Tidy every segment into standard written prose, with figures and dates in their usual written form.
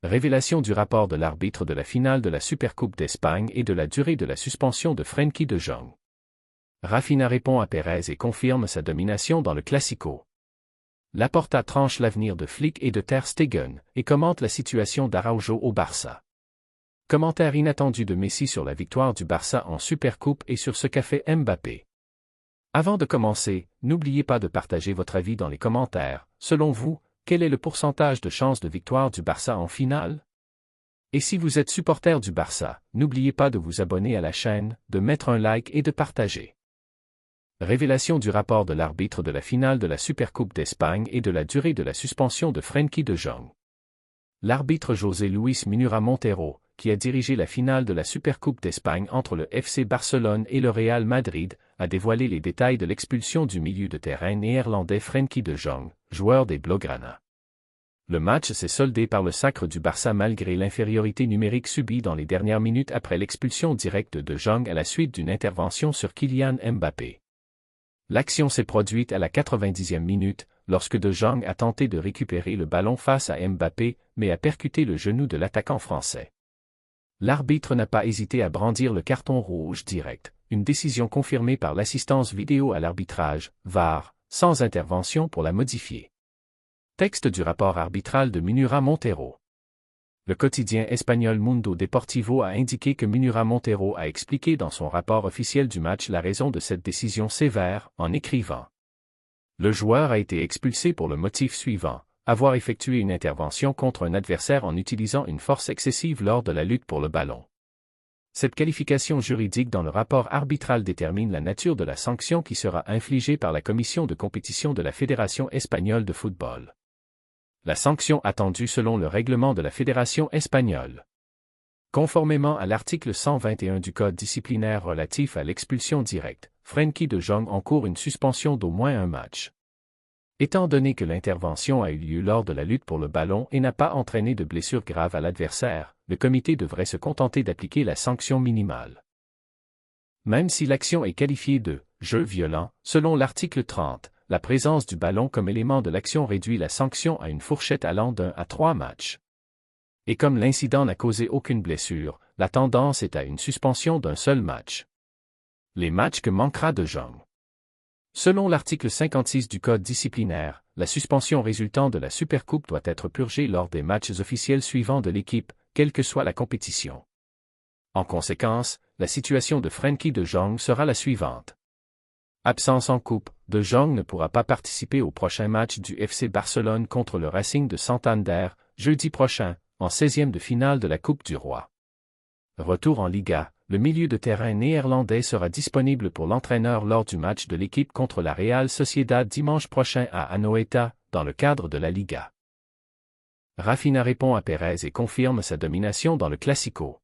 Révélation du rapport de l'arbitre de la finale de la Supercoupe d'Espagne et de la durée de la suspension de Frenkie de Jong. Rafinha répond à Pérez et confirme sa domination dans le Classico. Laporta tranche l'avenir de Flick et de Ter Stegen et commente la situation d'Araujo au Barça. Commentaire inattendu de Messi sur la victoire du Barça en Supercoupe et sur ce qu'a fait Mbappé. Avant de commencer, n'oubliez pas de partager votre avis dans les commentaires. Selon vous, quel est le pourcentage de chances de victoire du Barça en finale? Et si vous êtes supporter du Barça, n'oubliez pas de vous abonner à la chaîne, de mettre un like et de partager. Révélation du rapport de l'arbitre de la finale de la Supercoupe d'Espagne et de la durée de la suspension de Frenkie de Jong. L'arbitre José Luis Minura Montero, qui a dirigé la finale de la Supercoupe d'Espagne entre le FC Barcelone et le Real Madrid, a dévoilé les détails de l'expulsion du milieu de terrain néerlandais Frenkie de Jong, joueur des Blaugrana. Le match s'est soldé par le sacre du Barça malgré l'infériorité numérique subie dans les dernières minutes après l'expulsion directe de Jong à la suite d'une intervention sur Kylian Mbappé. L'action s'est produite à la 90e minute, lorsque De Jong a tenté de récupérer le ballon face à Mbappé, mais a percuté le genou de l'attaquant français. L'arbitre n'a pas hésité à brandir le carton rouge direct, une décision confirmée par l'assistance vidéo à l'arbitrage, VAR, sans intervention pour la modifier. Texte du rapport arbitral de Minura Montero. Le quotidien espagnol Mundo Deportivo a indiqué que Minura Montero a expliqué dans son rapport officiel du match la raison de cette décision sévère, en écrivant. Le joueur a été expulsé pour le motif suivant, avoir effectué une intervention contre un adversaire en utilisant une force excessive lors de la lutte pour le ballon. Cette qualification juridique dans le rapport arbitral détermine la nature de la sanction qui sera infligée par la commission de compétition de la Fédération espagnole de football. La sanction attendue selon le règlement de la Fédération espagnole. Conformément à l'article 121 du Code disciplinaire relatif à l'expulsion directe, Frenkie de Jong encourt une suspension d'au moins un match. Étant donné que l'intervention a eu lieu lors de la lutte pour le ballon et n'a pas entraîné de blessure grave à l'adversaire, le comité devrait se contenter d'appliquer la sanction minimale. Même si l'action est qualifiée de « jeu violent », selon l'article 30, la présence du ballon comme élément de l'action réduit la sanction à une fourchette allant d'1 à 3 matchs. Et comme l'incident n'a causé aucune blessure, la tendance est à une suspension d'un seul match. Les matchs que manquera De Jong. Selon l'article 56 du Code disciplinaire, la suspension résultant de la Supercoupe doit être purgée lors des matchs officiels suivants de l'équipe, quelle que soit la compétition. En conséquence, la situation de Frenkie de Jong sera la suivante. Absence en coupe, De Jong ne pourra pas participer au prochain match du FC Barcelone contre le Racing de Santander, jeudi prochain, en 16e de finale de la Coupe du Roi. Retour en Liga, le milieu de terrain néerlandais sera disponible pour l'entraîneur lors du match de l'équipe contre la Real Sociedad dimanche prochain à Anoeta, dans le cadre de la Liga. Rafinha répond à Pérez et confirme sa domination dans le Classico.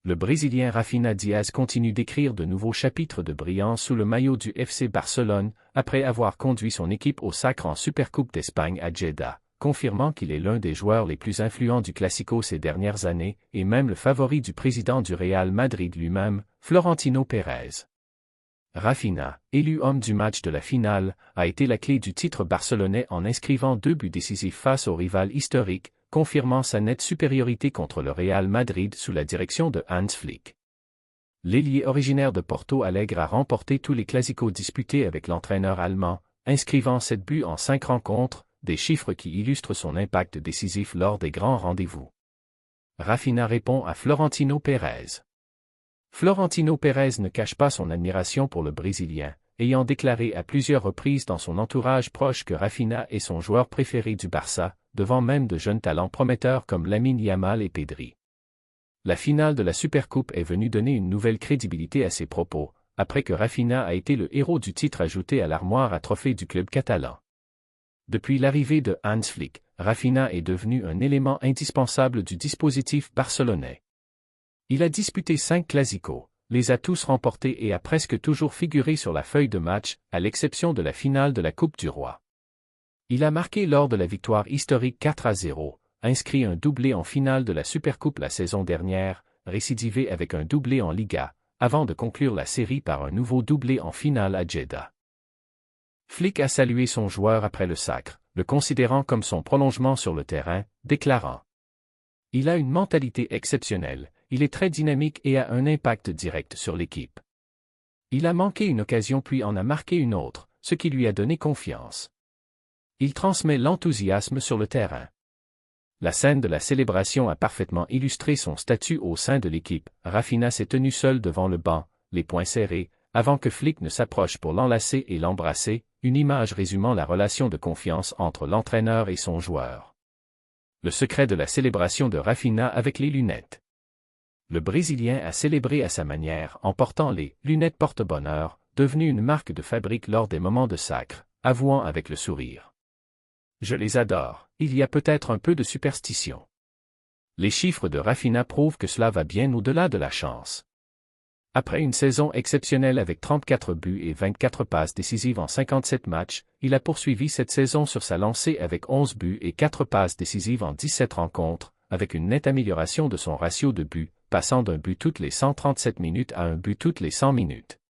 Le Brésilien Rafinha Diaz continue d'écrire de nouveaux chapitres de brillance sous le maillot du FC Barcelone, après avoir conduit son équipe au sacre en Supercoupe d'Espagne à Jeddah, confirmant qu'il est l'un des joueurs les plus influents du Classico ces dernières années, et même le favori du président du Real Madrid lui-même, Florentino Pérez. Rafinha, élu homme du match de la finale, a été la clé du titre barcelonais en inscrivant 2 buts décisifs face au rival historique, confirmant sa nette supériorité contre le Real Madrid sous la direction de Hans Flick. L'ailier originaire de Porto Alegre a remporté tous les classicos disputés avec l'entraîneur allemand, inscrivant 7 buts en 5 rencontres, des chiffres qui illustrent son impact décisif lors des grands rendez-vous. Rafinha répond à Florentino Pérez. Florentino Pérez ne cache pas son admiration pour le Brésilien, ayant déclaré à plusieurs reprises dans son entourage proche que Rafinha est son joueur préféré du Barça, devant même de jeunes talents prometteurs comme Lamine Yamal et Pedri. La finale de la Supercoupe est venue donner une nouvelle crédibilité à ses propos, après que Rafinha a été le héros du titre ajouté à l'armoire à trophées du club catalan. Depuis l'arrivée de Hans Flick, Rafinha est devenu un élément indispensable du dispositif barcelonais. Il a disputé 5 classicos, les a tous remportés et a presque toujours figuré sur la feuille de match, à l'exception de la finale de la Coupe du Roi. Il a marqué lors de la victoire historique 4-0, inscrit un doublé en finale de la Supercoupe la saison dernière, récidivé avec un doublé en Liga, avant de conclure la série par un nouveau doublé en finale à Jeddah. Flick a salué son joueur après le sacre, le considérant comme son prolongement sur le terrain, déclarant Il a une mentalité exceptionnelle, il est très dynamique et a un impact direct sur l'équipe. Il a manqué une occasion puis en a marqué une autre, ce qui lui a donné confiance. Il transmet l'enthousiasme sur le terrain. La scène de la célébration a parfaitement illustré son statut au sein de l'équipe. Rafinha s'est tenu seul devant le banc, les poings serrés, avant que Flick ne s'approche pour l'enlacer et l'embrasser, une image résumant la relation de confiance entre l'entraîneur et son joueur. Le secret de la célébration de Rafinha avec les lunettes. Le Brésilien a célébré à sa manière en portant les lunettes porte-bonheur, devenues une marque de fabrique lors des moments de sacre, avouant avec le sourire. Je les adore, il y a peut-être un peu de superstition. Les chiffres de Rafinha prouvent que cela va bien au-delà de la chance. Après une saison exceptionnelle avec 34 buts et 24 passes décisives en 57 matchs, il a poursuivi cette saison sur sa lancée avec 11 buts et 4 passes décisives en 17 rencontres, avec une nette amélioration de son ratio de buts, passant d'un but toutes les 137 minutes à un but toutes les 100 minutes.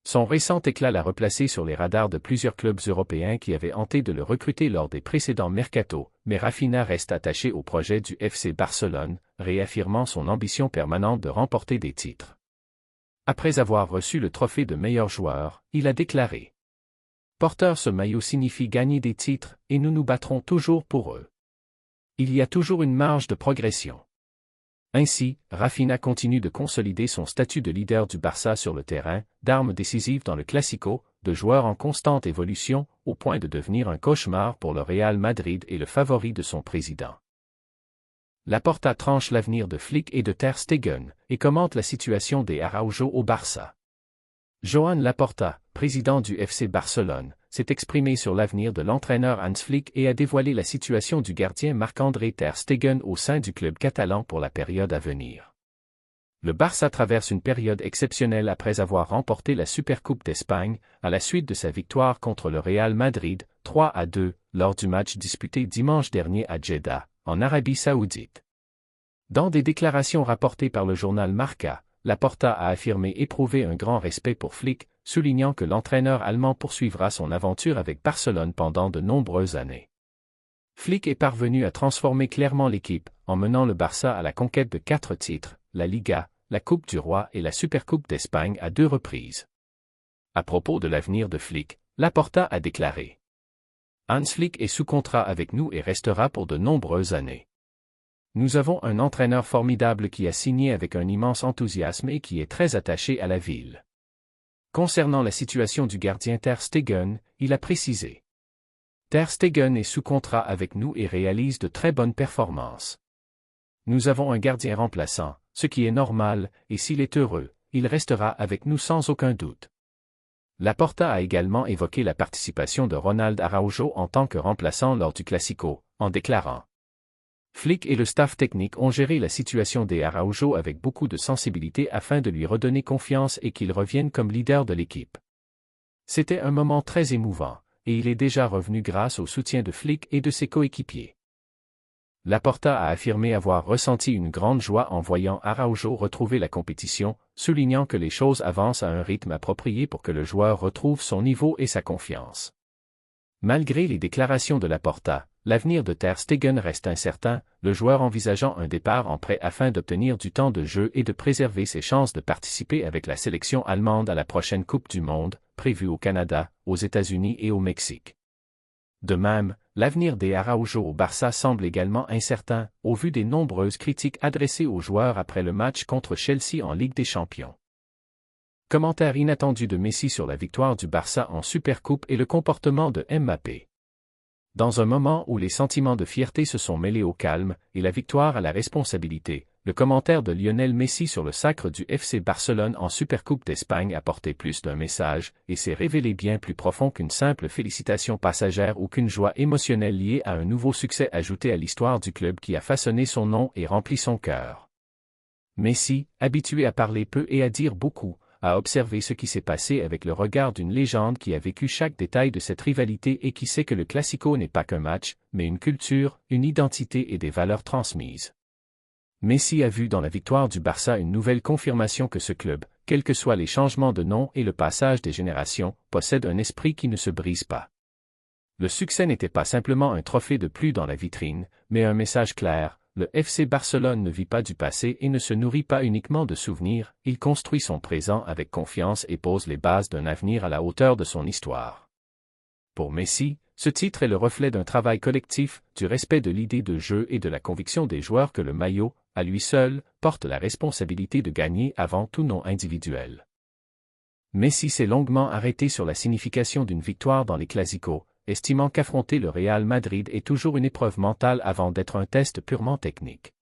Son récent éclat l'a replacé sur les radars de plusieurs clubs européens qui avaient tenté de le recruter lors des précédents mercatos, mais Rafinha reste attaché au projet du FC Barcelone, réaffirmant son ambition permanente de remporter des titres. Après avoir reçu le trophée de meilleur joueur, il a déclaré « Porteur ce maillot signifie gagner des titres, et nous nous battrons toujours pour eux. Il y a toujours une marge de progression. » Ainsi, Rafinha continue de consolider son statut de leader du Barça sur le terrain, d'arme décisive dans le Classico, de joueur en constante évolution, au point de devenir un cauchemar pour le Real Madrid et le favori de son président. Laporta tranche l'avenir de Flick et de Ter Stegen, et commente la situation des Araujo au Barça. Joan Laporta, président du FC Barcelone, s'est exprimé sur l'avenir de l'entraîneur Hans Flick et a dévoilé la situation du gardien Marc-André Ter Stegen au sein du club catalan pour la période à venir. Le Barça traverse une période exceptionnelle après avoir remporté la Supercoupe d'Espagne, à la suite de sa victoire contre le Real Madrid, 3-2, lors du match disputé dimanche dernier à Jeddah, en Arabie Saoudite. Dans des déclarations rapportées par le journal Marca, Laporta a affirmé éprouver un grand respect pour Flick, soulignant que l'entraîneur allemand poursuivra son aventure avec Barcelone pendant de nombreuses années. Flick est parvenu à transformer clairement l'équipe, en menant le Barça à la conquête de 4 titres, la Liga, la Coupe du Roi et la Supercoupe d'Espagne à 2 reprises. À propos de l'avenir de Flick, Laporta a déclaré « Hans Flick est sous contrat avec nous et restera pour de nombreuses années. Nous avons un entraîneur formidable qui a signé avec un immense enthousiasme et qui est très attaché à la ville. » Concernant la situation du gardien Ter Stegen, il a précisé « Ter Stegen est sous contrat avec nous et réalise de très bonnes performances. Nous avons un gardien remplaçant, ce qui est normal, et s'il est heureux, il restera avec nous sans aucun doute. » Laporta a également évoqué la participation de Ronald Araujo en tant que remplaçant lors du Classico, en déclarant Flick et le staff technique ont géré la situation des Araujo avec beaucoup de sensibilité afin de lui redonner confiance et qu'il revienne comme leader de l'équipe. C'était un moment très émouvant, et il est déjà revenu grâce au soutien de Flick et de ses coéquipiers. Laporta a affirmé avoir ressenti une grande joie en voyant Araujo retrouver la compétition, soulignant que les choses avancent à un rythme approprié pour que le joueur retrouve son niveau et sa confiance. Malgré les déclarations de Laporta, l'avenir de Ter Stegen reste incertain, le joueur envisageant un départ en prêt afin d'obtenir du temps de jeu et de préserver ses chances de participer avec la sélection allemande à la prochaine Coupe du Monde, prévue au Canada, aux États-Unis et au Mexique. De même, l'avenir des Araujo au Barça semble également incertain, au vu des nombreuses critiques adressées aux joueurs après le match contre Chelsea en Ligue des Champions. Commentaire inattendu de Messi sur la victoire du Barça en Supercoupe et le comportement de Mbappé. Dans un moment où les sentiments de fierté se sont mêlés au calme et la victoire à la responsabilité, le commentaire de Lionel Messi sur le sacre du FC Barcelone en Supercoupe d'Espagne a porté plus d'un message et s'est révélé bien plus profond qu'une simple félicitation passagère ou qu'une joie émotionnelle liée à un nouveau succès ajouté à l'histoire du club qui a façonné son nom et rempli son cœur. Messi, habitué à parler peu et à dire beaucoup, a observé ce qui s'est passé avec le regard d'une légende qui a vécu chaque détail de cette rivalité et qui sait que le Classico n'est pas qu'un match, mais une culture, une identité et des valeurs transmises. Messi a vu dans la victoire du Barça une nouvelle confirmation que ce club, quels que soient les changements de nom et le passage des générations, possède un esprit qui ne se brise pas. Le succès n'était pas simplement un trophée de plus dans la vitrine, mais un message clair, le FC Barcelone ne vit pas du passé et ne se nourrit pas uniquement de souvenirs, il construit son présent avec confiance et pose les bases d'un avenir à la hauteur de son histoire. Pour Messi, ce titre est le reflet d'un travail collectif, du respect de l'idée de jeu et de la conviction des joueurs que le maillot, à lui seul, porte la responsabilité de gagner avant tout nom individuel. Messi s'est longuement arrêté sur la signification d'une victoire dans les Clásicos, estimant qu'affronter le Real Madrid est toujours une épreuve mentale avant d'être un test purement technique.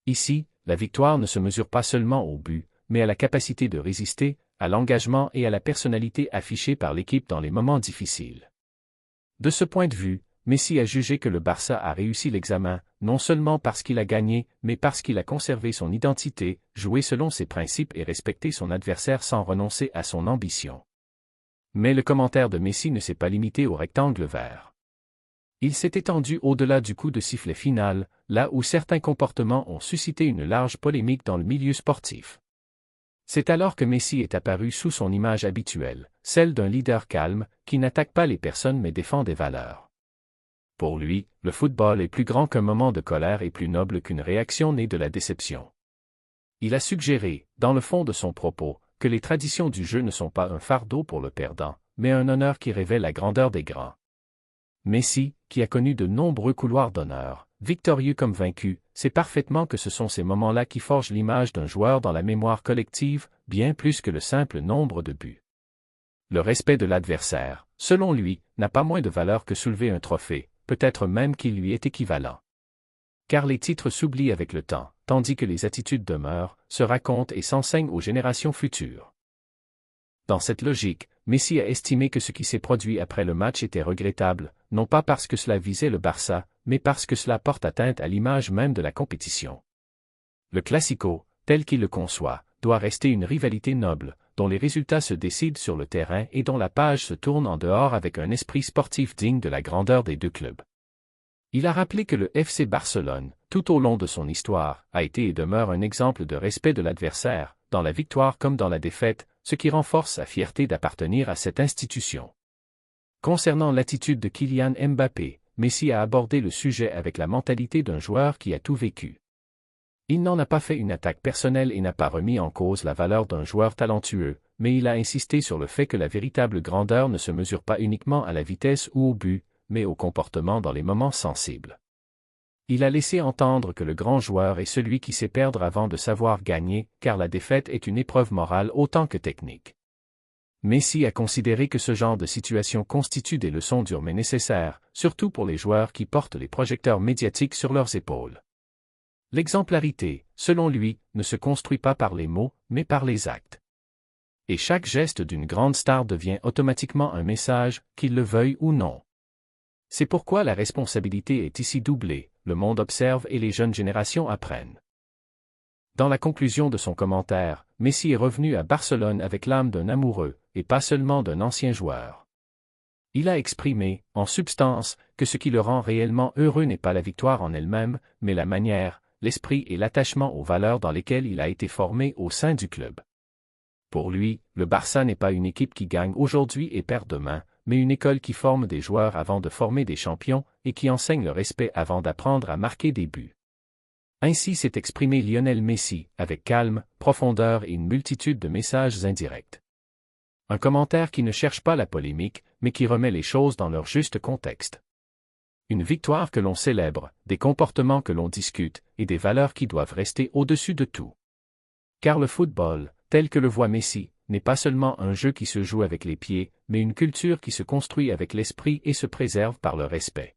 Ici, la victoire ne se mesure pas seulement au but, mais à la capacité de résister, à l'engagement et à la personnalité affichée par l'équipe dans les moments difficiles. De ce point de vue, Messi a jugé que le Barça a réussi l'examen, non seulement parce qu'il a gagné, mais parce qu'il a conservé son identité, joué selon ses principes et respecté son adversaire sans renoncer à son ambition. Mais le commentaire de Messi ne s'est pas limité au rectangle vert. Il s'est étendu au-delà du coup de sifflet final, là où certains comportements ont suscité une large polémique dans le milieu sportif. C'est alors que Messi est apparu sous son image habituelle, celle d'un leader calme, qui n'attaque pas les personnes mais défend des valeurs. Pour lui, le football est plus grand qu'un moment de colère et plus noble qu'une réaction née de la déception. Il a suggéré, dans le fond de son propos, que les traditions du jeu ne sont pas un fardeau pour le perdant, mais un honneur qui révèle la grandeur des grands. Messi, qui a connu de nombreux couloirs d'honneur, victorieux comme vaincu, sait parfaitement que ce sont ces moments-là qui forgent l'image d'un joueur dans la mémoire collective, bien plus que le simple nombre de buts. Le respect de l'adversaire, selon lui, n'a pas moins de valeur que soulever un trophée, peut-être même qu'il lui est équivalent. Car les titres s'oublient avec le temps, tandis que les attitudes demeurent, se racontent et s'enseignent aux générations futures. Dans cette logique, Messi a estimé que ce qui s'est produit après le match était regrettable, non pas parce que cela visait le Barça, mais parce que cela porte atteinte à l'image même de la compétition. Le Classico, tel qu'il le conçoit, doit rester une rivalité noble, dont les résultats se décident sur le terrain et dont la page se tourne en dehors avec un esprit sportif digne de la grandeur des deux clubs. Il a rappelé que le FC Barcelone, tout au long de son histoire, a été et demeure un exemple de respect de l'adversaire, dans la victoire comme dans la défaite, ce qui renforce sa fierté d'appartenir à cette institution. Concernant l'attitude de Kylian Mbappé, Messi a abordé le sujet avec la mentalité d'un joueur qui a tout vécu. Il n'en a pas fait une attaque personnelle et n'a pas remis en cause la valeur d'un joueur talentueux, mais il a insisté sur le fait que la véritable grandeur ne se mesure pas uniquement à la vitesse ou au but, mais au comportement dans les moments sensibles. Il a laissé entendre que le grand joueur est celui qui sait perdre avant de savoir gagner, car la défaite est une épreuve morale autant que technique. Messi a considéré que ce genre de situation constitue des leçons dures mais nécessaires, surtout pour les joueurs qui portent les projecteurs médiatiques sur leurs épaules. L'exemplarité, selon lui, ne se construit pas par les mots, mais par les actes. Et chaque geste d'une grande star devient automatiquement un message, qu'il le veuille ou non. C'est pourquoi la responsabilité est ici doublée, le monde observe et les jeunes générations apprennent. Dans la conclusion de son commentaire, Messi est revenu à Barcelone avec l'âme d'un amoureux, et pas seulement d'un ancien joueur. Il a exprimé, en substance, que ce qui le rend réellement heureux n'est pas la victoire en elle-même, mais la manière, l'esprit et l'attachement aux valeurs dans lesquelles il a été formé au sein du club. Pour lui, le Barça n'est pas une équipe qui gagne aujourd'hui et perd demain, mais une école qui forme des joueurs avant de former des champions et qui enseigne le respect avant d'apprendre à marquer des buts. Ainsi s'est exprimé Lionel Messi, avec calme, profondeur et une multitude de messages indirects. Un commentaire qui ne cherche pas la polémique, mais qui remet les choses dans leur juste contexte. Une victoire que l'on célèbre, des comportements que l'on discute, et des valeurs qui doivent rester au-dessus de tout. Car le football, tel que le voit Messi, n'est pas seulement un jeu qui se joue avec les pieds, mais une culture qui se construit avec l'esprit et se préserve par le respect.